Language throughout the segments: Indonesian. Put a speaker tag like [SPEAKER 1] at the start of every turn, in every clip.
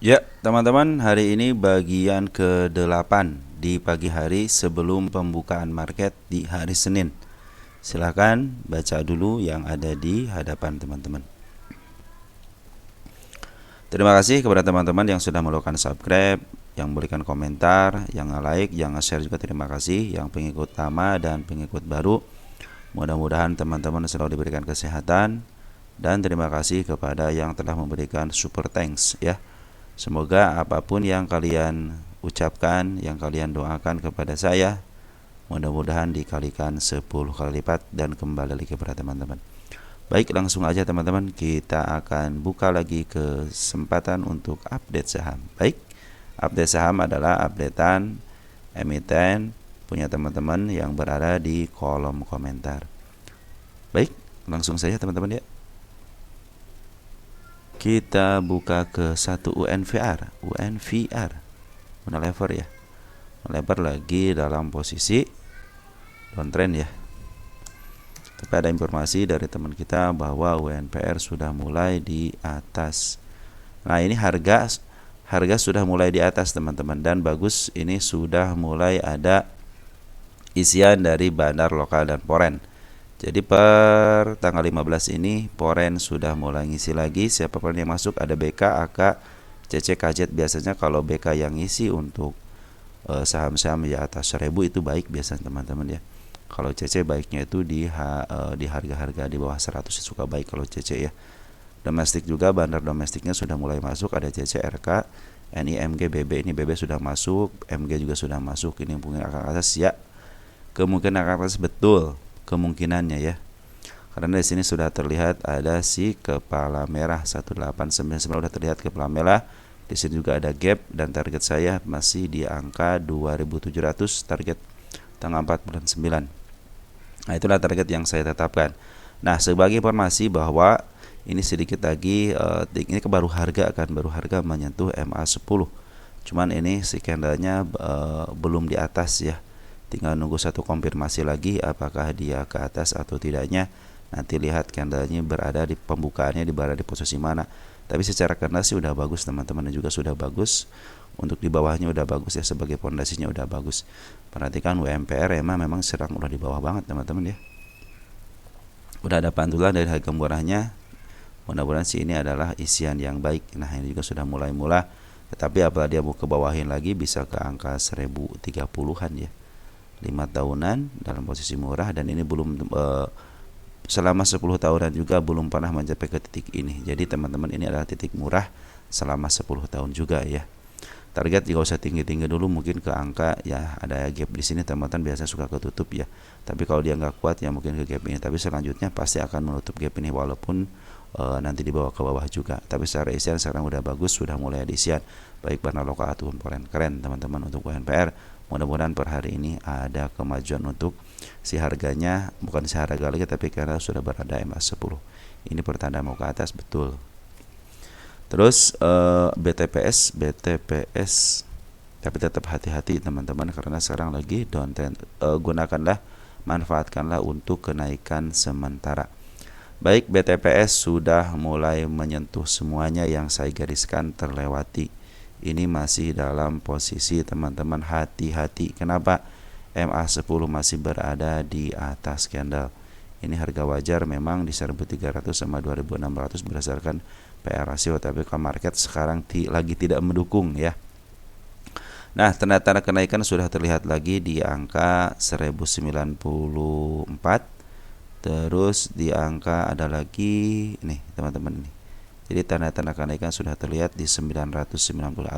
[SPEAKER 1] Ya, teman-teman, hari ini bagian ke-8 di pagi hari sebelum pembukaan market di hari Senin. Silahkan baca dulu yang ada di hadapan teman-teman. Terima kasih kepada teman-teman yang sudah melakukan subscribe, yang memberikan komentar, yang nge-like, yang nge-share juga terima kasih, yang pengikut lama dan pengikut baru. Mudah-mudahan teman-teman selalu diberikan kesehatan dan terima kasih kepada yang telah memberikan super thanks ya. Semoga apapun yang kalian ucapkan, yang kalian doakan kepada saya, mudah-mudahan dikalikan 10 kali lipat dan kembali lagi kepada teman-teman. Baik, langsung aja teman-teman, kita akan buka lagi kesempatan untuk update saham. Baik, update saham adalah updatean emiten punya teman-teman yang berada di kolom komentar. Baik, langsung saja teman-teman ya. Kita buka ke satu UNVR, Unilever ya. Unilever lagi dalam posisi downtrend ya. Tapi ada informasi dari teman kita bahwa UNPR sudah mulai di atas. Nah, ini harga sudah mulai di atas teman-teman, dan bagus, ini sudah mulai ada isian dari bandar lokal dan poren. Jadi per tanggal 15 ini poren sudah mulai ngisi lagi. Siapapun yang masuk ada BK, AK, CC, KZ. Biasanya kalau BK yang ngisi untuk saham-saham di atas 1000 itu baik biasanya teman-teman ya. Kalau CC baiknya itu di harga-harga di bawah 100 suka baik kalau CC ya. Domestik juga, bandar domestiknya sudah mulai masuk, ada CC, RK, NIMG, BB. Ini BB sudah masuk, MG juga sudah masuk. Ini mungkin akan atas ya. Kemungkinan akan atas betul kemungkinannya ya. Karena di sini sudah terlihat ada si kepala merah 1899, sudah terlihat kepala merah. Di sini juga ada gap dan target saya masih di angka 2700, target tanggal 4 bulan 9. Nah, itulah target yang saya tetapkan. Nah, sebagai informasi bahwa ini sedikit lagi ini baru harga menyentuh MA10. Cuman ini si candlenya belum di atas ya. Tinggal nunggu satu konfirmasi lagi apakah dia ke atas atau tidaknya. Nanti lihat candlenya berada di pembukaannya berada di posisi mana. Tapi secara candle sih udah bagus teman-teman, dan juga sudah bagus. Untuk di bawahnya udah bagus ya, sebagai fondasinya udah bagus. Perhatikan WMPR memang serang udah di bawah banget teman-teman ya. Udah ada pantulan dari harga murahnya. Mudah-mudahan sih ini adalah isian yang baik. Nah, ini juga sudah mulai mula. Tetapi apabila dia mau ke bawahin lagi bisa ke angka 1030-an ya. 5 tahunan dalam posisi murah, dan ini belum selama 10 tahunan juga belum pernah mencapai ke titik ini. Jadi teman-teman, ini adalah titik murah selama 10 tahun juga ya. Target tidak usah tinggi-tinggi dulu, mungkin ke angka ya, ada gap di sini teman-teman biasa suka ketutup ya. Tapi kalau dia nggak kuat ya mungkin ke gap ini, tapi selanjutnya pasti akan menutup gap ini walaupun nanti dibawa ke bawah juga. Tapi secara isian sekarang udah bagus, sudah mulai ada isian baik bandar lokal ataupun foreign. Keren teman-teman untuk UNPR. Mudah-mudahan per hari ini ada kemajuan untuk si harganya, bukan si harga lagi tapi karena sudah berada MA10. Ini pertanda mau ke atas betul. Terus BTPS, tapi tetap hati-hati teman-teman karena sekarang lagi downtrend. Manfaatkanlah untuk kenaikan sementara. Baik, BTPS sudah mulai menyentuh semuanya yang saya gariskan terlewati. Ini masih dalam posisi teman-teman hati-hati. Kenapa? MA10 masih berada di atas candle. Ini harga wajar memang di 1300 sama 2600 berdasarkan PR rasio, tapi kalau market sekarang lagi tidak mendukung ya. Nah, tanda-tanda kenaikan sudah terlihat lagi di angka 1094. Terus di angka ada lagi nih teman-teman nih. Jadi tanda-tanda kenaikan sudah terlihat di 990.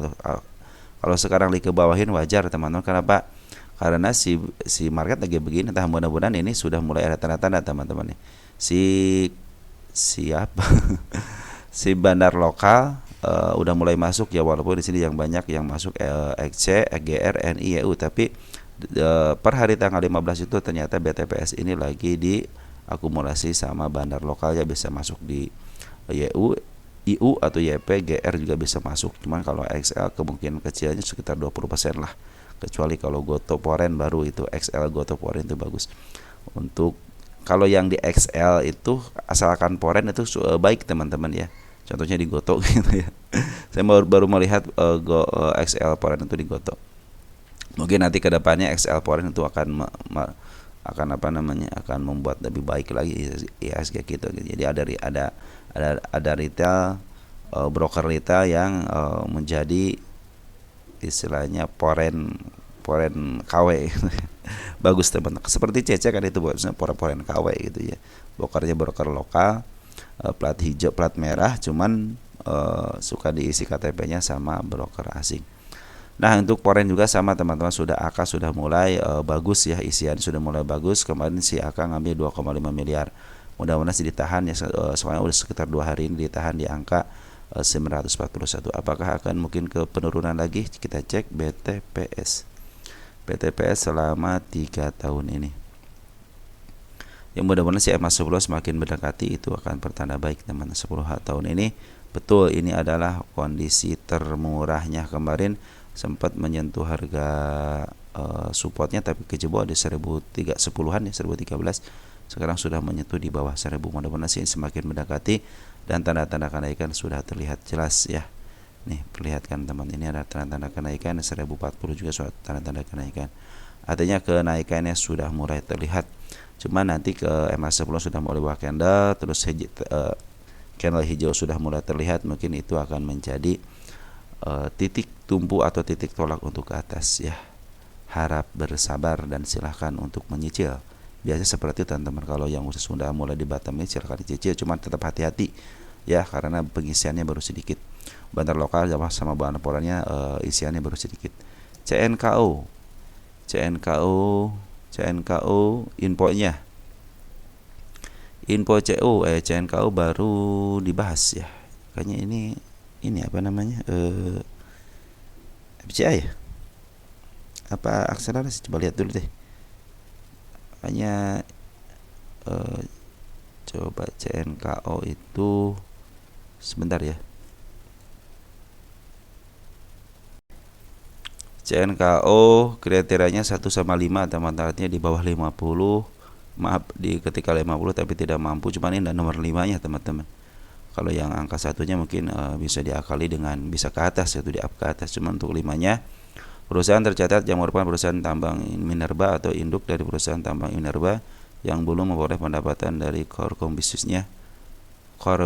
[SPEAKER 1] Kalau sekarang lagi ke bawahin wajar teman-teman. Kenapa? Karena si market lagi begini. Entah, mudah-mudahan ini sudah mulai ada tanda-tanda teman-teman nih. Siapa? Si bandar lokal udah mulai masuk ya, walaupun di sini yang banyak yang masuk XC, EGR, NI, EU, tapi per hari tanggal 15 itu ternyata BTPS ini lagi di akumulasi sama bandar lokalnya, bisa masuk di YU, IU atau YP, GR juga bisa masuk. Cuman kalau XL kemungkinan kecilnya sekitar 20% lah. Kecuali kalau Goto Poren baru itu XL Goto Poren itu bagus. Untuk kalau yang di XL itu asalkan Poren itu baik teman-teman ya. Contohnya di Goto gitu ya. Saya baru melihat XL Foreign itu di Goto. Mungkin nanti kedepannya XL Foreign itu akan akan membuat lebih baik lagi IHSG gitu. Jadi ada retail, broker retail yang menjadi istilahnya foreign KW. Bagus teman-teman. Seperti CC kan itu buatnya foreign KW gitu ya. Brokernya broker lokal, plat hijau, plat merah, cuman suka diisi KTP-nya sama broker asing. Nah, untuk foreign juga sama teman-teman, AK sudah mulai bagus ya, isian sudah mulai bagus. Kemarin si AK ngambil 2,5 miliar. Mudah-mudahan sih ditahan ya, soalnya udah sekitar 2 hari ini ditahan di angka 941. Apakah akan mungkin ke penurunan lagi? Kita cek BTPS selama 3 tahun ini. Yang mudah-mudahan si MA10 semakin mendekati itu akan pertanda baik teman-teman. 10 tahun ini betul ini adalah kondisi termurahnya. Kemarin sempat menyentuh harga supportnya tapi kejebol di 1310-an ya, 1013. Sekarang sudah menyentuh di bawah 1000. Mudah-mudahan sih semakin mendekati dan tanda-tanda kenaikan sudah terlihat jelas ya. Nih, perlihatkan teman, ini ada tanda-tanda kenaikan. 1040 juga sudah tanda-tanda kenaikan. Artinya kenaikannya sudah mulai terlihat. Cuma nanti ke MA10 sudah mulai buah candle, terus candle hijau sudah mulai terlihat, mungkin itu akan menjadi titik tumpu atau titik tolak untuk ke atas ya. Harap bersabar dan silahkan untuk menyicil. Biasanya seperti itu teman-teman, kalau yang sudah mulai di bottom ini silahkan dicicil, cuma tetap hati-hati ya karena pengisiannya baru sedikit. Bandar lokal sama bandar polarnya isiannya baru sedikit. CNKO infonya. Info CNKO baru dibahas ya. Kayaknya ini apa namanya? FCI ya? Apa akselerasi? Coba lihat dulu deh. Hanya coba CNKO itu sebentar ya. CNKO kriterianya 1/5 teman-teman, artinya di bawah 50. Maaf, di ketika 50 tapi tidak mampu, cuman ini nomor 5-nya teman-teman. Kalau yang angka satunya mungkin bisa diakali dengan bisa ke atas, yaitu di up ke atas. Cuman untuk 5-nya, perusahaan tercatat yang merupakan perusahaan tambang minerba atau induk dari perusahaan tambang minerba yang belum memperoleh pendapatan dari core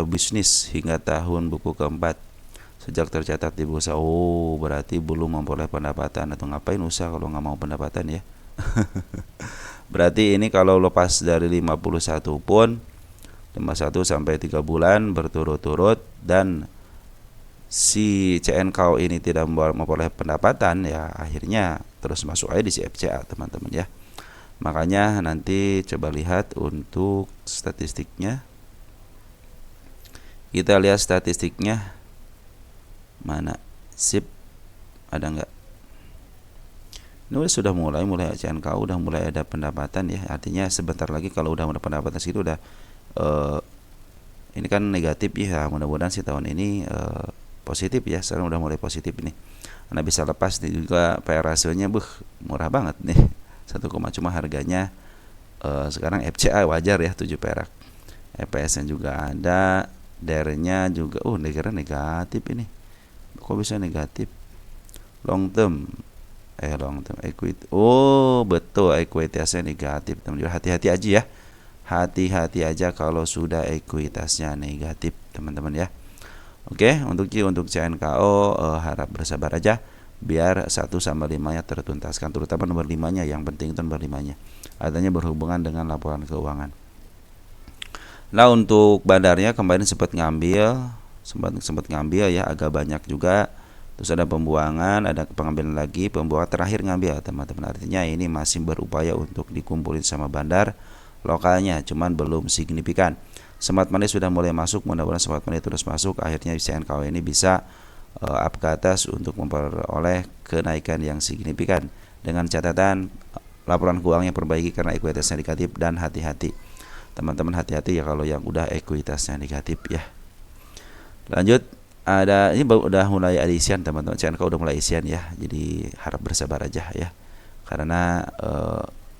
[SPEAKER 1] business hingga tahun buku keempat sejak tercatat di bursa. Oh, berarti belum memperoleh pendapatan. Atau ngapain usaha kalau nggak mau pendapatan ya. Berarti ini kalau lepas dari 51 pun 51 sampai 3 bulan berturut-turut dan si CNKO ini tidak memperoleh pendapatan ya, akhirnya terus masuk aja di CFCA teman-teman ya. Makanya nanti coba lihat untuk statistiknya. Kita lihat statistiknya mana, sip, ada enggak? Ini sudah mulai CNKO udah mulai ada pendapatan ya, artinya sebentar lagi kalau udah ada pendapatan segitu udah ini kan negatif ya, mudah-mudahan sih tahun ini positif ya. Sekarang udah mulai positif ini. Anda bisa lepas nih juga PR rasionya murah banget nih. 1, cuma harganya sekarang FCA wajar ya 7 perak. EPS-nya juga ada, DER-nya juga negara negatif ini. Kok bisa negatif? Long term equity. Oh, betul, ekuitasnya negatif. Teman-teman hati-hati aja ya. Hati-hati aja kalau sudah ekuitasnya negatif, teman-teman ya. Oke, untuk CNKO harap bersabar aja biar 1/5-nya tertuntaskan, terutama nomor 5-nya, yang penting itu nomor 5-nya. Artinya berhubungan dengan laporan keuangan. Nah, untuk bandarnya kemarin sempat ngambil ya, agak banyak juga. Terus ada pembuangan, ada pengambilan lagi, pembuangan terakhir ngambil teman-teman. Artinya ini masih berupaya untuk dikumpulin sama bandar lokalnya, cuman belum signifikan. Smart money sudah mulai masuk, mudah-mudahan smart money terus masuk. Akhirnya CNKO ini bisa up ke atas untuk memperoleh kenaikan yang signifikan. Dengan catatan laporan keuangannya perbaiki karena ekuitasnya negatif, dan hati-hati. Teman-teman hati-hati ya kalau yang udah ekuitasnya negatif ya. Lanjut, ini udah mulai ada isian teman-teman. CNKO udah mulai isian ya. Jadi harap bersabar aja ya. Karena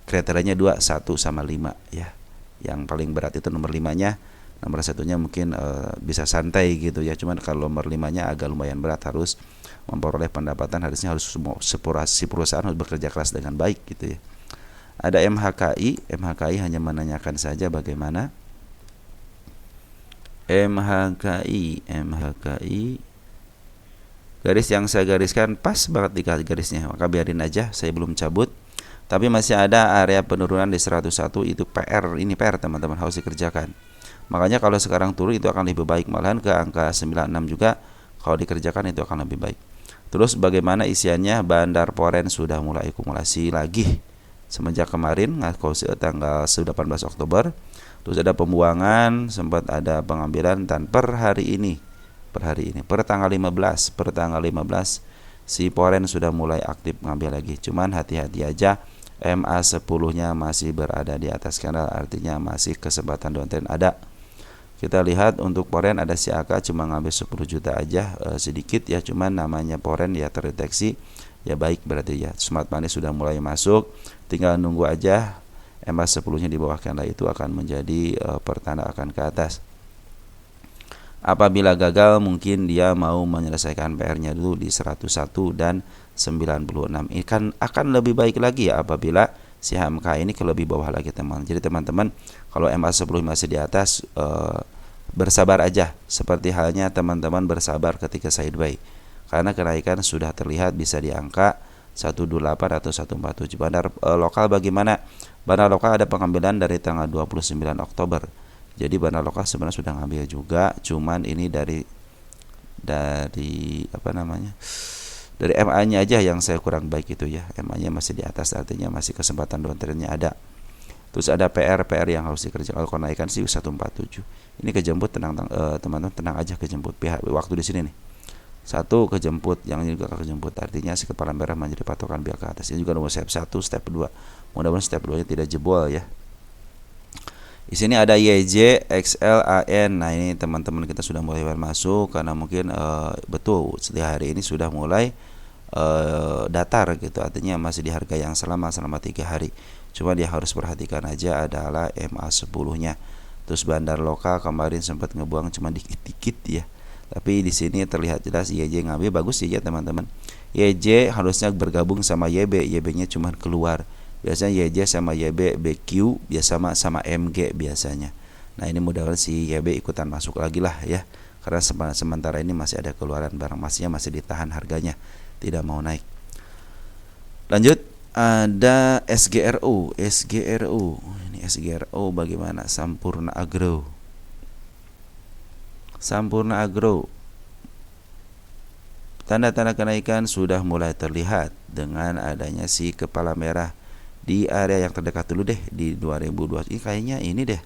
[SPEAKER 1] kriterianya 2, 1 sama 5 ya. Yang paling berat itu nomor 5-nya Nomor satunya mungkin bisa santai gitu ya, cuman kalau nomor 5-nya agak lumayan berat, harus memperoleh pendapatan, harusnya harus si perusahaan harus bekerja keras dengan baik gitu ya. Ada MHKI hanya menanyakan saja bagaimana. MHKI garis yang saya gariskan pas banget di garisnya, maka biarin aja, saya belum cabut. Tapi masih ada area penurunan di 101, itu PR, ini PR teman-teman, harus dikerjakan. Makanya kalau sekarang turun itu akan lebih baik, malahan ke angka 96 juga kalau dikerjakan itu akan lebih baik. Terus bagaimana isiannya? Bandar Poren sudah mulai akumulasi lagi semenjak kemarin tanggal 18 Oktober. Terus ada pembuangan, sempat ada pengambilan, dan per hari ini per tanggal 15 si Poren sudah mulai aktif ngambil lagi. Cuman hati-hati aja, MA10-nya masih berada di atas kanal, artinya masih kesempatan downtrend ada. Kita lihat untuk Poren ada si AK cuma ngambil 10 juta aja, sedikit ya, cuman namanya Poren ya terdeteksi ya, baik berarti ya. Smart money sudah mulai masuk, tinggal nunggu aja MA10-nya di bawah candle itu akan menjadi pertanda akan ke atas. Apabila gagal, mungkin dia mau menyelesaikan PR-nya dulu di 101 dan 96. Ini kan akan lebih baik lagi ya apabila si HMK ini ke lebih bawah lagi teman. Jadi teman-teman, kalau MA10 masih di atas, bersabar aja, seperti halnya teman-teman bersabar ketika sideway, karena kenaikan sudah terlihat bisa di angka 128 atau 147. Bandar lokal bagaimana? Bandar lokal ada pengambilan dari tanggal 29 Oktober. Jadi bandar lokal sebenarnya sudah ngambil juga, cuman ini dari apa namanya, dari MA-nya aja yang saya kurang baik itu ya. MA-nya masih di atas, artinya masih kesempatan downtrend-nya ada. Terus ada PR yang harus dikerjakan. Kalau naikkan sih 147. Ini kejemput, teman-teman tenang aja, kejemput pihak waktu di sini nih. Satu kejemput, yang ini juga kejemput, artinya si kepala merah menjadi patokan pihak ke atas. Ini juga nomor step 1, step 2. Mudah-mudahan step 2-nya tidak jebol ya. Di sini ada YJ, XL, AN. Nah, ini teman-teman kita sudah mulai masuk karena mungkin betul setiap hari ini sudah mulai datar gitu. Artinya masih di harga yang selama 3 hari. Cuma dia harus perhatikan aja adalah MA10-nya. Terus bandar lokal kemarin sempat ngebuang cuma dikit-dikit ya. Tapi di sini terlihat jelas YJ ngambil, bagus sih ya teman-teman. YJ harusnya bergabung sama YB, YB-nya cuma keluar. Biasanya YJ sama YB BQ biasa sama MG biasanya. Nah, ini mudah-mudahan si YB ikutan masuk lagi lah ya. Karena sementara ini masih ada keluaran barang emasnya, masih ditahan harganya, tidak mau naik. Lanjut, ada SGRO. Ini SGRO bagaimana? Sampurna Agro. Tanda-tanda kenaikan sudah mulai terlihat dengan adanya si kepala merah di area yang terdekat dulu deh di 2002. Ini kayaknya ini deh.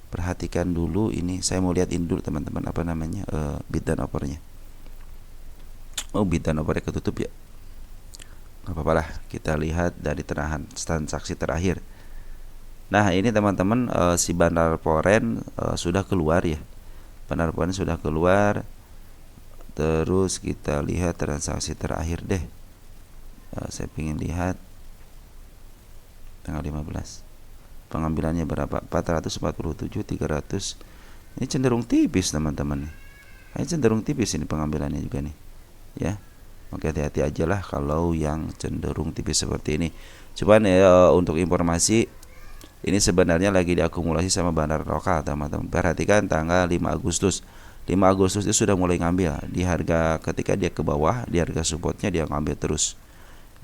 [SPEAKER 1] Perhatikan dulu ini. Saya mau lihat ini dulu teman-teman, apa namanya? Bid dan offernya. Oh, bid dan offernya ketutup ya. Gak apa-apa lah, kita lihat dari transaksi terakhir. Nah, ini teman-teman, si Bandar Poren sudah keluar ya. Bandar Poren sudah keluar. Terus kita lihat transaksi terakhir deh. Saya ingin lihat tanggal 15. Pengambilannya berapa? 447, 300. Ini cenderung tipis teman-teman. Ini cenderung tipis ini pengambilannya juga nih. Ya. Oke, hati-hati aja lah kalau yang cenderung tipis seperti ini. Cuman untuk informasi, ini sebenarnya lagi diakumulasi sama bandar lokal teman-teman. Perhatikan tanggal 5 Agustus. 5 Agustus itu sudah mulai ngambil di harga, ketika dia ke bawah di harga supportnya dia ngambil terus.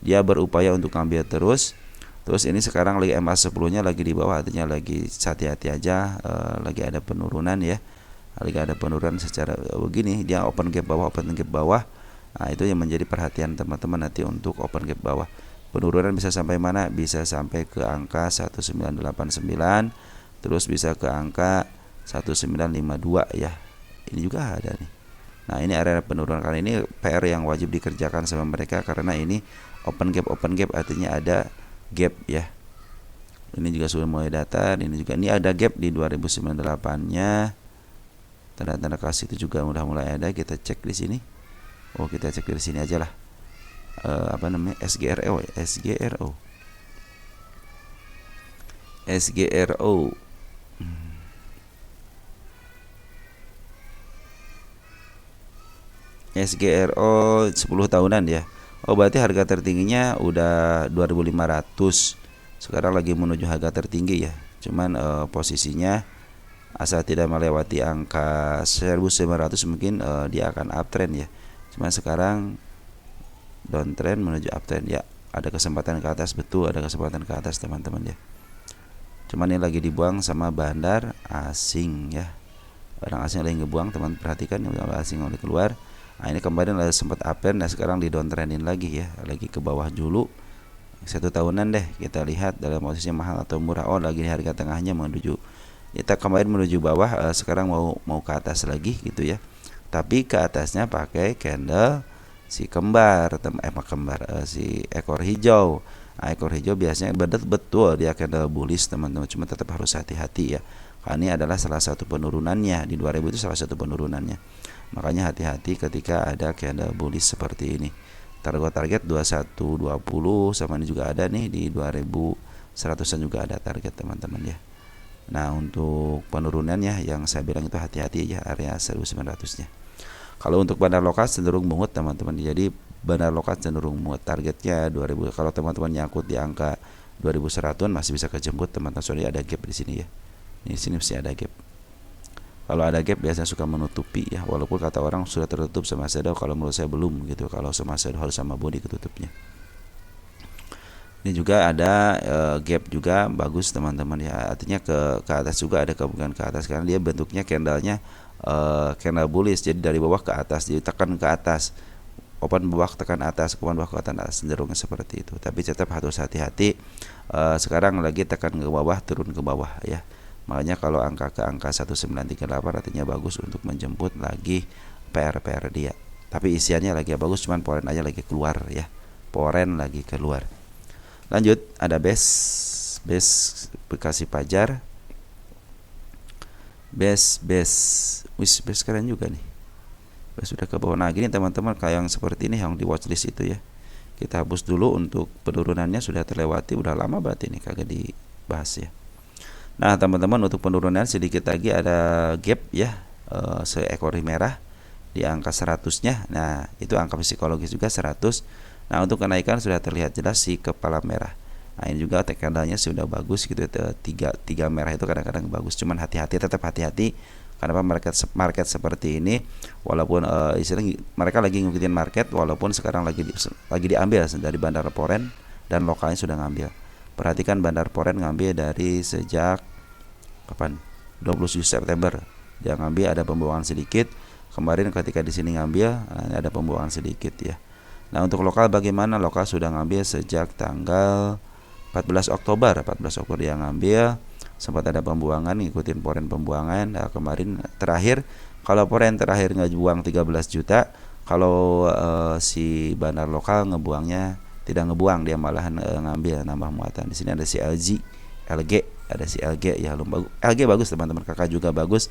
[SPEAKER 1] Dia berupaya untuk ngambil terus. Terus ini sekarang lagi MA10-nya lagi di bawah, artinya lagi hati-hati aja, lagi ada penurunan ya. Lagi ada penurunan secara begini, dia open gap bawah. Nah, itu yang menjadi perhatian teman-teman nanti untuk open gap bawah. Penurunan bisa sampai mana? Bisa sampai ke angka 1989, terus bisa ke angka 1952 ya. Ini juga ada nih. Nah, ini area penurunan, karena ini PR yang wajib dikerjakan sama mereka, karena ini open gap artinya ada gap ya. Ini juga sudah mulai datar, ini juga ini ada gap di 2098-nya. Tanda-tanda kasih itu juga udah mulai ada, kita cek di sini. Oh, kita cek dari sini aja lah. Apa namanya? SGRO. SGRO 10 tahunan ya. Oh berarti harga tertingginya udah 2.500. Sekarang lagi menuju harga tertinggi ya. Cuman posisinya asal tidak melewati angka 1.900 mungkin dia akan uptrend ya. Cuman sekarang downtrend menuju uptrend ya. Ada kesempatan ke atas, betul ada kesempatan ke atas teman-teman ya. Cuman ini lagi dibuang sama bandar asing ya. Orang asing lagi ngebuang, teman perhatikan orang asing lagi keluar. Nah ini kemarin lagi sempat uptrend, nah sekarang di downtrendin lagi ya, lagi ke bawah dulu. 1 tahunan deh kita lihat dalam posisi mahal atau murah. Oh lagi di harga tengahnya menuju, kita kemarin menuju bawah, sekarang mau ke atas lagi gitu ya. Tapi ke atasnya pakai candle si kembar, si ekor hijau. Nah, ekor hijau biasanya betul dia candle bullish teman-teman, cuma tetap harus hati-hati ya. Karena ini adalah salah satu penurunannya di 2000 itu salah satu penurunannya. Makanya hati-hati ketika ada candle bullish seperti ini. Target 2120 sama ini juga ada nih di 2100-an juga ada target teman-teman ya. Nah, untuk penurunannya yang saya bilang itu hati-hati ya, area 1900-nya. Kalau untuk bandar lokal cenderung mungut teman-teman. Jadi bandar lokal cenderung mungut, targetnya 2000. Kalau teman-teman nyangkut di angka 2100-an masih bisa kejemput teman-teman, soalnya ada gap di sini ya. Di sini mesti ada gap. Kalau ada gap biasanya suka menutupi ya, walaupun kata orang sudah tertutup sama shadow, kalau menurut saya belum gitu. Kalau sama shadow harus sama body ketutupnya. Ini juga ada gap juga bagus teman-teman ya, artinya ke atas juga ada kemungkinan ke atas karena dia bentuknya candlenya candle bullish, jadi dari bawah ke atas, jadi tekan ke atas, open bawah tekan atas, open bawah ke atas, cenderungnya seperti itu. Tapi tetap harus hati-hati, sekarang lagi tekan ke bawah, turun ke bawah ya. Makanya kalau ke angka 1938 artinya bagus untuk menjemput lagi PR dia. Tapi isiannya lagi bagus, cuman poren aja lagi keluar ya. Poren lagi keluar. Lanjut, ada base Bekasi Pajar. Base keren juga nih. Base sudah ke bawah. Nah, gini teman-teman, kayak yang seperti ini yang di watchlist itu ya. Kita hapus dulu, untuk penurunannya sudah terlewati, udah lama berarti ini kagak dibahas ya. Nah teman-teman, untuk penurunan sedikit lagi ada gap ya, seekor merah di angka 100-nya. Nah itu angka psikologis juga 100. Nah untuk kenaikan sudah terlihat jelas si kepala merah. Nah ini juga candlenya sudah bagus gitu, tiga merah itu kadang-kadang bagus. Cuman hati-hati, tetap hati-hati. Kenapa market seperti ini, walaupun istilahnya mereka lagi ngikutin market, walaupun sekarang lagi diambil dari bandar poren dan lokalnya sudah ngambil. Perhatikan bandar poren ngambil dari sejak kapan? 27 September. Dia ngambil, ada pembuangan sedikit. Kemarin ketika di sini ngambil, ada pembuangan sedikit ya. Nah, untuk lokal bagaimana? Lokal sudah ngambil sejak tanggal 14 Oktober. 14 Oktober dia ngambil. Sempat ada pembuangan, ngikutin poren pembuangan. Nah, kemarin terakhir, kalau poren terakhir ngebuang 13 juta, kalau si bandar lokal ngebuangnya tidak ngebuang, dia malahan ngambil nambah muatan. Di sini ada si LG, ada si LG ya, LG bagus teman-teman. Kakak juga bagus.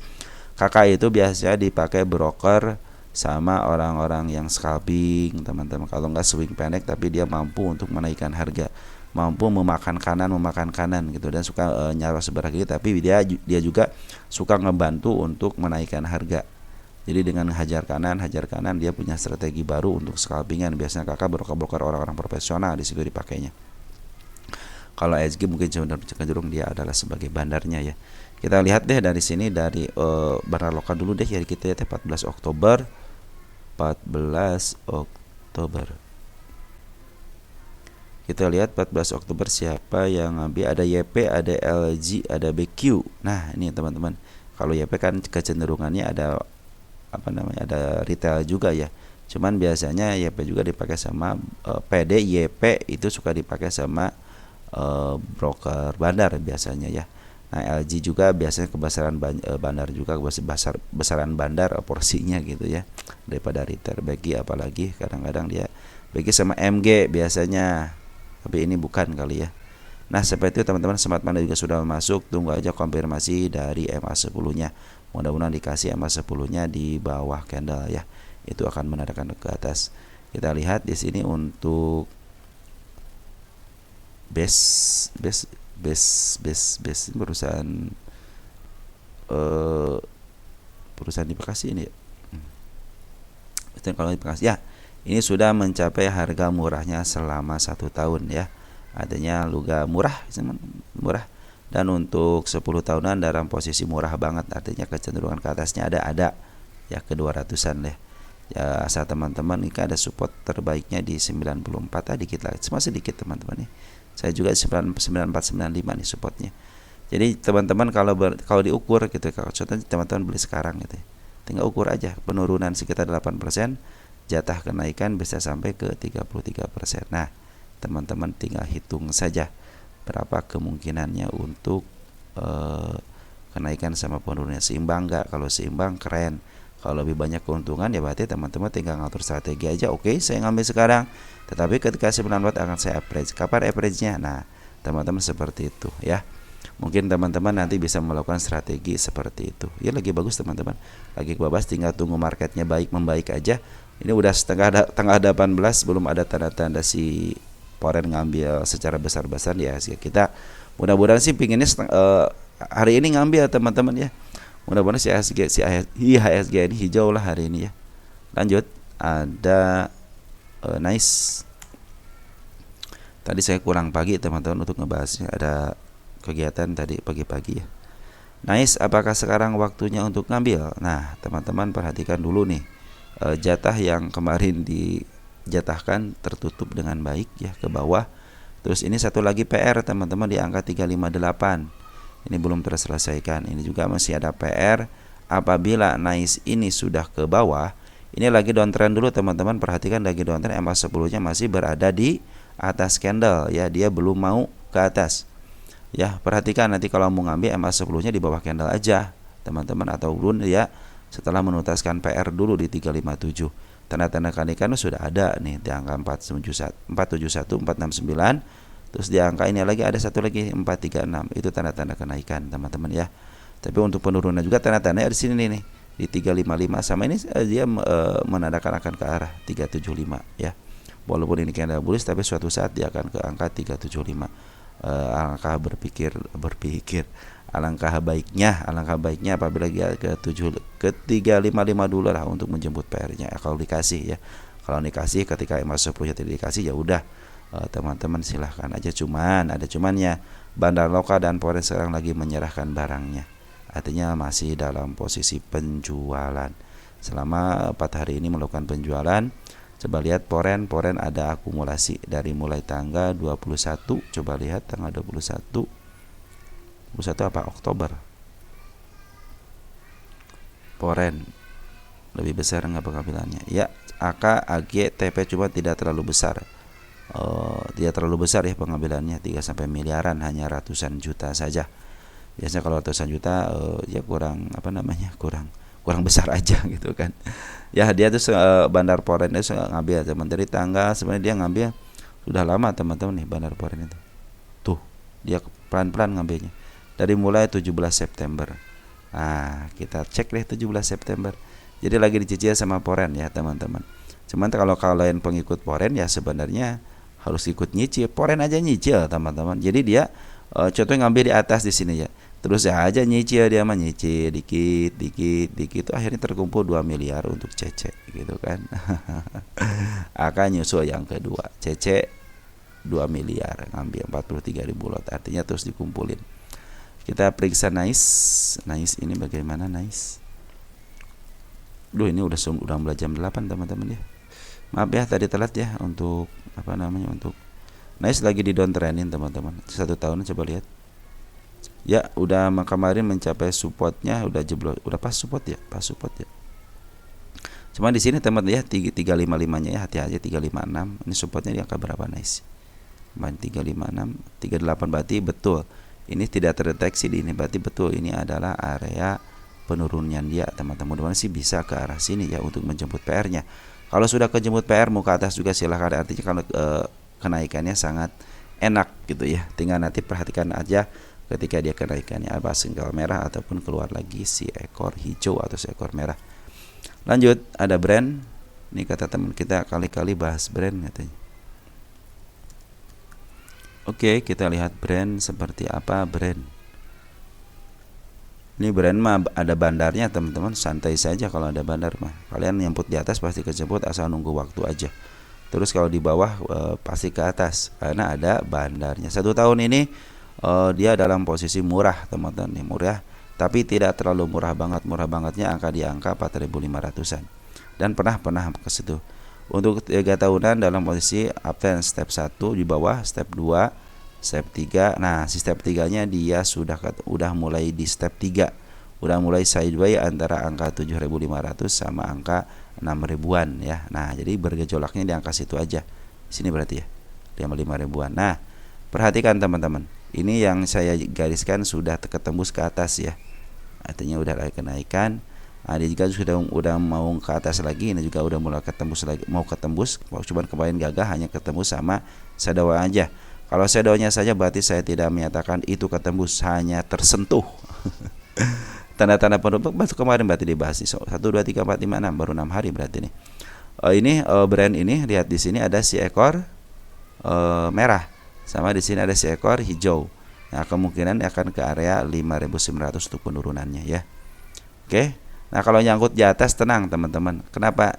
[SPEAKER 1] Kakak itu biasanya dipakai broker sama orang-orang yang scalping teman-teman. Kalau nggak swing pendek, tapi dia mampu untuk menaikkan harga, mampu memakan kanan gitu, dan suka nyawa seberang kiri, tapi dia juga suka ngebantu untuk menaikkan harga. Jadi dengan hajar kanan dia punya strategi baru untuk scalpingan. Biasanya kakak broker orang-orang profesional di situ dipakainya. Kalau SG mungkin cenderung dia adalah sebagai bandarnya ya. Kita lihat deh dari sini, dari bandar lokal dulu deh ya, kita lihat 14 Oktober. Kita lihat 14 Oktober siapa yang ngambil, ada YP, ada LG, ada BQ. Nah, ini teman-teman. Kalau YP kan kecenderungannya ada ada retail juga ya. Cuman biasanya YP juga dipakai sama PD. YP itu suka dipakai sama broker bandar biasanya ya. Nah LG juga biasanya kebesaran bandar juga, besaran bandar porsinya gitu ya, daripada retail. BG apalagi kadang-kadang dia BG sama MG biasanya, tapi ini bukan kali ya. Nah seperti itu teman-teman, smart money juga sudah masuk, tunggu aja konfirmasi dari MA10-nya. Mudah-mudahan dikasih MA10-nya di bawah candle ya, itu akan menandakan ke atas. Kita lihat di sini untuk base perusahaan di Bekasi ini ya. kalau ya ini sudah mencapai harga murahnya selama 1 tahun ya, artinya juga murah dan untuk 10 tahunan dalam posisi murah banget, artinya kecenderungan ke atasnya ada ya ke 200-an deh ya. Asal teman-teman ini ada support terbaiknya di 94 dikit lah, cuma sedikit teman-teman nih. Saya juga 9495 nih supportnya. Jadi teman-teman kalau diukur gitu, kalau contohnya teman-teman beli sekarang gitu, tinggal ukur aja penurunan sekitar 8%, jatah kenaikan bisa sampai ke 33%. Nah, teman-teman tinggal hitung saja berapa kemungkinannya untuk kenaikan sama penurunannya, seimbang nggak? Kalau seimbang keren. Kalau lebih banyak keuntungan ya berarti teman-teman tinggal ngatur strategi aja. Oke, saya ngambil sekarang, tetapi ketika 9 watt akan saya average. Kapan average-nya? Nah, teman-teman seperti itu ya. Mungkin teman-teman nanti bisa melakukan strategi seperti itu. Ya lagi bagus teman-teman. Lagi babas, tinggal tunggu marketnya membaik aja. Ini udah tanggal 18, belum ada tanda-tanda si Poren ngambil secara besar-besaran ya. Kita mudah-mudahan sih pinginnya hari ini ngambil teman-teman ya. Mudah-mudahan si IHSG ini hijau lah hari ini ya. Lanjut, ada Nice. Tadi saya kurang pagi teman-teman untuk ngebahasnya, ada kegiatan tadi pagi-pagi ya. Nice, apakah sekarang waktunya untuk ngambil? Nah, teman-teman perhatikan dulu nih, jatah yang kemarin dijatahkan tertutup dengan baik ya ke bawah. Terus ini satu lagi PR teman-teman di angka 358. Ini belum terselesaikan. Ini juga masih ada PR. Apabila Nice ini sudah ke bawah, ini lagi downtrend dulu teman-teman. Perhatikan lagi downtrend, MA10-nya masih berada di atas candle ya, dia belum mau ke atas. Ya, perhatikan nanti kalau mau ngambil MA10-nya di bawah candle aja, teman-teman, atau belum ya setelah menuntaskan PR dulu di 357. Tanda-tanda kenaikan sudah ada nih di angka 471, 469. Terus di angka ini lagi ada satu lagi 436. Itu tanda-tanda kenaikan, teman-teman ya. Tapi untuk penurunan juga tanda-tandanya di sini nih di 355, sama ini dia menandakan akan ke arah 375 ya. Walaupun ini candle bullish, tapi suatu saat dia akan ke angka 375. Alangkah alangkah baiknya apabila dia ke 355 dulu lah untuk menjemput PR-nya kalau dikasih ya. Kalau dikasih ketika MA10-nya tidak dikasih ya udah, teman-teman silahkan aja. Ada cumannya, Bandar Lokal dan Poren sekarang lagi menyerahkan barangnya, artinya masih dalam posisi penjualan. Selama 4 hari ini melakukan penjualan. Coba lihat Poren ada akumulasi dari mulai tanggal 21. Coba lihat tanggal 21 apa Oktober. Poren lebih besar enggak pengambilannya? Ya, AK, AG, TP cuma tidak terlalu besar. Tidak terlalu besar ya pengambilannya, 3 sampai miliaran, hanya ratusan juta saja. Biasanya kalau ratusan juta ya kurang besar aja gitu kan. Ya dia tuh Bandar Poren itu ngambil teman dari tanggal, sebenarnya dia ngambil sudah lama teman-teman nih Bandar Poren itu. Tuh, dia pelan-pelan ngambilnya. Dari mulai 17 September. Nah, kita cek deh 17 September. Jadi lagi dicicil sama Poren ya, teman-teman. Cuman kalau kalian pengikut Poren ya sebenarnya harus ikut nyicil. Poren aja nyicil, teman-teman. Jadi dia contohnya ngambil di atas di sini ya. Terus aja nyicil, dia mah nyicil dikit akhirnya terkumpul 2 miliar untuk CC gitu kan. Akan nyusul yang kedua, CC 2 miliar, ngambil 43.000 lot, artinya terus dikumpulin. Kita periksa Nice ini bagaimana Nice. Ini udah mulai jam 8 teman-teman ya. Maaf ya tadi telat ya untuk untuk Nice lagi di downtrendin teman-teman. 1 tahun coba lihat. Ya, udah kemarin mencapai supportnya, udah jeblos, udah pas support ya. Cuma di sini teman-teman ya 355-nya ya, hati-hati 356. Ini supportnya di angka berapa Nice? 356, 38 berarti betul. Ini tidak terdeteksi di ini, berarti betul ini adalah area penurunan dia, teman-teman. Mudah-mudahan sih bisa ke arah sini ya untuk menjemput PR-nya. Kalau sudah kejemput PR mau ke atas juga silahkan, artinya kalau kenaikannya sangat enak gitu ya. Tinggal nanti perhatikan aja ketika dia kenaikannya apa single merah ataupun keluar lagi si ekor hijau atau si ekor merah. Lanjut, ada brand. Ini kata teman kita kali-kali bahas brand katanya. Oke, kita lihat brand seperti apa brand. Ini brand mah ada bandarnya teman-teman, santai saja kalau ada bandar mah. Kalian nyemput di atas pasti kejemput, asal nunggu waktu aja. Terus kalau di bawah pasti ke atas karena ada bandarnya. 1 tahun ini dia dalam posisi murah teman-teman, nih murah, tapi tidak terlalu murah banget. Murah bangetnya di angka 4.500-an. Dan pernah ke situ. Untuk 3 tahunan dalam posisi uptrend step 1 di bawah, step 2, step 3. Nah, si step 3-nya dia udah mulai di step 3. Udah mulai sideways antara angka 7.500 sama angka 6.000-an ya. Nah, jadi bergejolaknya di angka situ aja. Sini berarti ya. 5.000-an. Nah, perhatikan teman-teman. Ini yang saya gariskan sudah ketembus ke atas ya. Artinya udah ada kenaikan. Nah, dia juga udah mau ke atas lagi. Ini juga udah mulai ketembus lagi, mau ketembus. Cuman kemarin gagal, hanya ketembus sama shadow aja. Kalau shadownya saja berarti saya tidak menyatakan itu ketembus, hanya tersentuh. Tanda-tanda penutup baru kemarin berarti dibahas. 1, 2, 3, 4, 5, 6 baru 6 hari berarti nih. Ini brand ini lihat di sini ada si ekor merah, sama di sini ada si ekor hijau. Nah, kemungkinan akan ke area 5.900 untuk penurunannya ya. Oke. Nah, kalau nyangkut di atas tenang teman-teman. Kenapa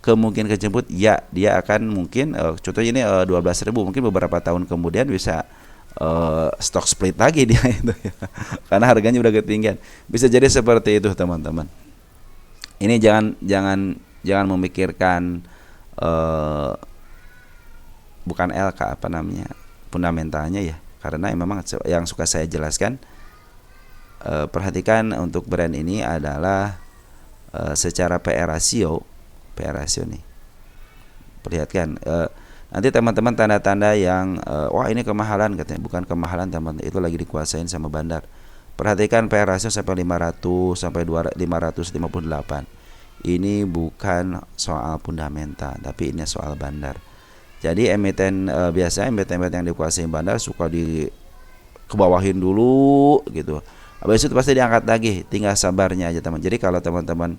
[SPEAKER 1] kemungkinan kejemput? Ya, dia akan mungkin contohnya ini 12.000, mungkin beberapa tahun kemudian bisa stock split lagi dia itu ya. Karena harganya udah ketinggian. Bisa jadi seperti itu teman-teman. Ini jangan memikirkan bukan LK apa namanya, fundamentalnya ya. Karena memang yang suka saya jelaskan, perhatikan untuk brand ini adalah secara PR ratio nih. Perlihatkan nanti teman-teman tanda-tanda yang wah ini kemahalan katanya. Bukan kemahalan teman-teman, itu lagi dikuasain sama bandar. Perhatikan PR ratio sampai 500 sampai 558. Ini bukan soal fundamental, tapi ini soal bandar. Jadi emiten biasa emiten yang dikuasai bandar suka di kebawahin dulu gitu. Habis itu pasti diangkat lagi, tinggal sabarnya aja teman. Jadi kalau teman-teman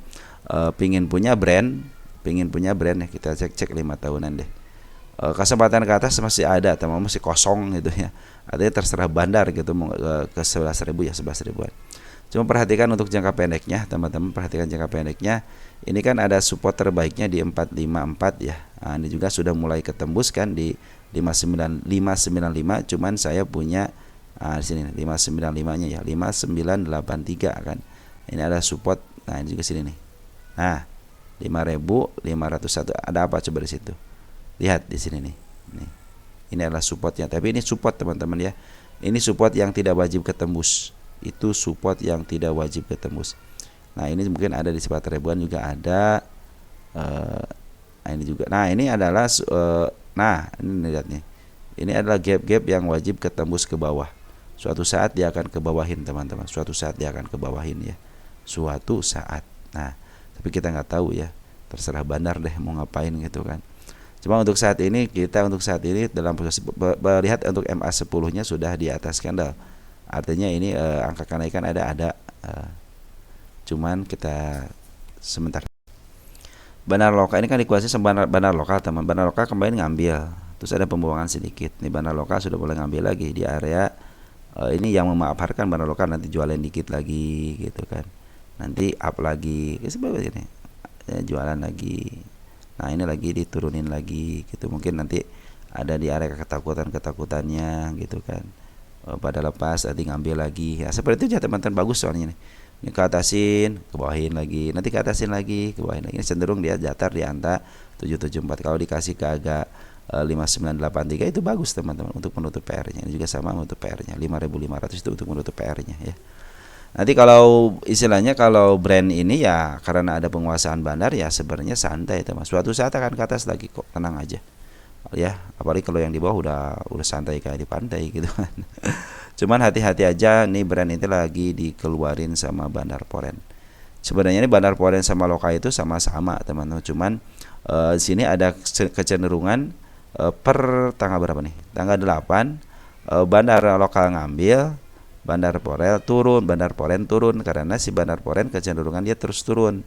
[SPEAKER 1] pingin punya brand ya, kita cek 5 tahunan deh. Kesempatan ke atas masih ada, teman, masih kosong gitu ya. Artinya terserah bandar gitu mau ke 11.000 ya, 11.000-an. Cuma perhatikan untuk jangka pendeknya, teman-teman, perhatikan jangka pendeknya. Ini kan ada support terbaiknya di 454 ya. Nah, ini juga sudah mulai ketembus kan di 595, cuman saya punya di sini 595-nya ya, 5983 kan. Ini ada support. Nah, ini juga sini nih. Nah, 5.501 ada apa coba di situ? Lihat di sini nih. Nih. Ini adalah supportnya. Tapi ini support teman-teman ya. Ini support yang tidak wajib ketembus. Itu support yang tidak wajib ketembus. Nah, ini mungkin ada di 4.000-an juga ada. Nah, ini juga. Nah, ini adalah ini lihat nih. Ini adalah gap-gap yang wajib ketembus ke bawah. Suatu saat dia akan kebawahin teman-teman. Suatu saat dia akan kebawahin ya. Suatu saat. Nah, tapi kita nggak tahu ya. Terserah bandar deh mau ngapain gitu kan. Cuma untuk saat ini dalam posisi melihat untuk MA10-nya sudah di atas candle. Artinya ini angka kenaikan ada. Cuman kita sebentar. Bandar lokal ini kan dikuasai sama bandar lokal teman. Bandar lokal kemarin ngambil. Terus ada pembuangan sedikit. Nih bandar lokal sudah boleh ngambil lagi di area ini yang memaafkan bandar lokal, nanti jualan dikit lagi gitu kan. Nanti up lagi. Seperti ini. Ya, jualan lagi. Nah, ini lagi diturunin lagi gitu. Mungkin nanti ada di area ketakutannya gitu kan. Pada lepas nanti ngambil lagi. Ya, seperti itu aja teman-teman, bagus soalnya nih. Ini ke atasin, ke bawahin lagi. Nanti ke atasin lagi, ke bawahin lagi. Ini cenderung dia datar di angka 774. Kalau dikasih ke agak 5983 itu bagus teman-teman untuk menutup PR-nya. Ini juga sama untuk PR-nya 5.500 itu untuk menutup PR-nya ya. Nanti kalau istilahnya kalau brand ini ya karena ada penguasaan bandar ya sebenarnya santai teman. Suatu saat akan ke atas lagi kok, tenang aja. Ya, apalagi kalau yang di bawah udah santai kayak di pantai gitu kan. Cuman hati-hati aja, nih brand itu lagi dikeluarin sama Bandar Poren. Sebenarnya ini Bandar Poren sama lokal itu sama-sama teman-teman. Cuman di sini ada kecenderungan per tanggal berapa nih? Tanggal 8 bandar lokal ngambil, Bandar Poren turun karena si Bandar Poren kecenderungan dia terus turun.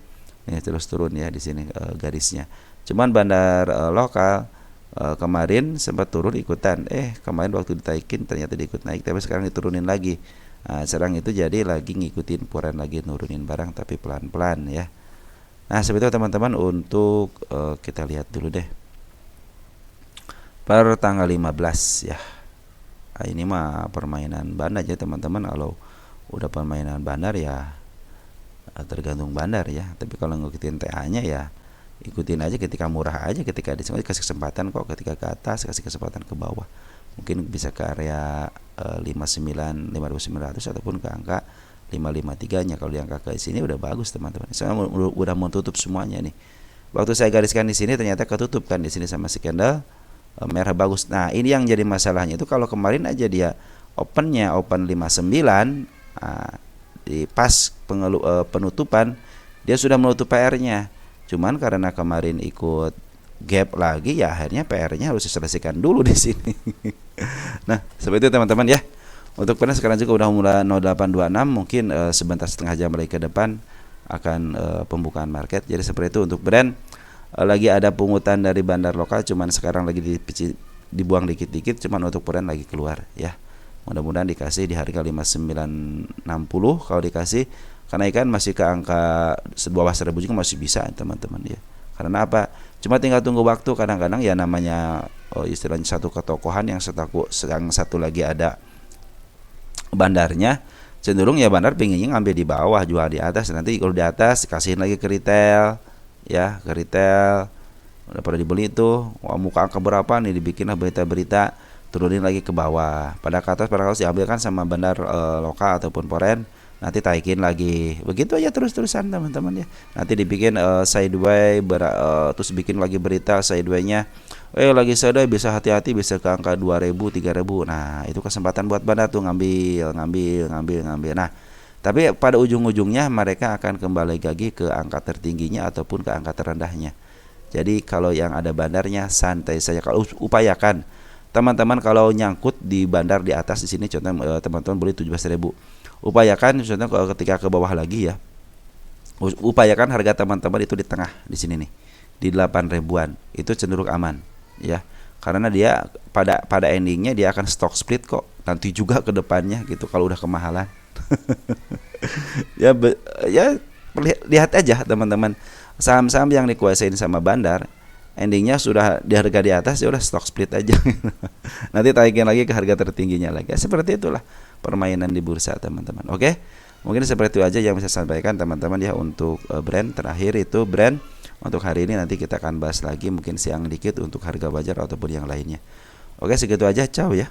[SPEAKER 1] Nih terus turun ya di sini garisnya. Cuman bandar lokal kemarin sempat turun ikutan. Kemarin waktu ditaikin ternyata diikut naik, tapi sekarang diturunin lagi. Nah, serang itu jadi lagi ngikutin Poren lagi nurunin barang tapi pelan-pelan ya. Nah, seperti itu teman-teman untuk kita lihat dulu deh. Per tanggal 15 ya. Nah, ini mah permainan bandar aja teman-teman. Kalau udah permainan bandar ya tergantung bandar ya. Tapi kalau ngikutin TA-nya ya ikutin aja, ketika murah aja, ketika di sini kasih kesempatan kok, ketika ke atas kasih kesempatan ke bawah. Mungkin bisa ke area 59.900 ataupun ke angka 553-nya. Kalau di angka ke sini udah bagus teman-teman. Saya udah mau tutup semuanya nih. Waktu saya gariskan di sini ternyata ketutup kan di sini sama si candle merah bagus. Nah, ini yang jadi masalahnya itu kalau kemarin aja dia opennya open 59, nah, di pas penutupan dia sudah menutup PR-nya. Cuman karena kemarin ikut gap lagi ya akhirnya PR-nya harus diselesaikan dulu di sini. Nah, seperti itu teman-teman ya. Untuk Brent sekarang juga udah mulai 0826, mungkin sebentar setengah jam lagi ke depan akan pembukaan market. Jadi seperti itu untuk Brent. Lagi ada pungutan dari bandar lokal, cuman sekarang lagi dibuang dikit-dikit, cuman untuk Brent lagi keluar ya. Mudah-mudahan dikasih di harga 5960 kalau dikasih. Kenaikan masih ke angka bawah 1000 juga masih bisa teman-teman ya. Karena apa? Cuma tinggal tunggu waktu. Kadang-kadang ya namanya istilahnya satu ketokohan yang satu lagi ada bandarnya, cenderung ya bandar pinginnya ngambil di bawah jual di atas. Nanti kalau di atas kasihin lagi ke retail ya, ke retail udah pada dibeli itu. Wah, muka angka berapa nih, dibikinlah berita-berita turunin lagi ke bawah. Pada ke atas diambilkan sama bandar lokal ataupun foreign, nanti taikin lagi, begitu aja terus-terusan teman-teman ya. Nanti dibikin sideway terus bikin lagi berita sideway-nya, lagi sideway bisa hati-hati, bisa ke angka 2000 3000. Nah, itu kesempatan buat bandar tuh ngambil. Nah, tapi pada ujung-ujungnya mereka akan kembali lagi ke angka tertingginya ataupun ke angka terendahnya. Jadi kalau yang ada bandarnya santai saja. Kalau upayakan teman-teman kalau nyangkut di bandar di atas di sini, contoh teman-teman beli 17.000, upayakan contohnya kalau ketika ke bawah lagi ya, upayakan harga teman-teman itu di tengah di sini nih, di 8.000-an, itu cenderung aman ya, karena dia pada endingnya dia akan stock split kok nanti juga ke depannya gitu kalau udah kemahalan. Ya lihat aja teman-teman, saham-saham yang dikuasain sama bandar endingnya sudah di harga di atas, ya udah stock split aja. Nanti taikin lagi ke harga tertingginya lagi. Seperti itulah permainan di bursa teman-teman. Oke, mungkin seperti itu aja yang bisa saya sampaikan teman-teman ya untuk Brent. Terakhir itu Brent untuk hari ini, nanti kita akan bahas lagi mungkin siang dikit untuk harga wajar ataupun yang lainnya. Oke, segitu aja, ciao ya.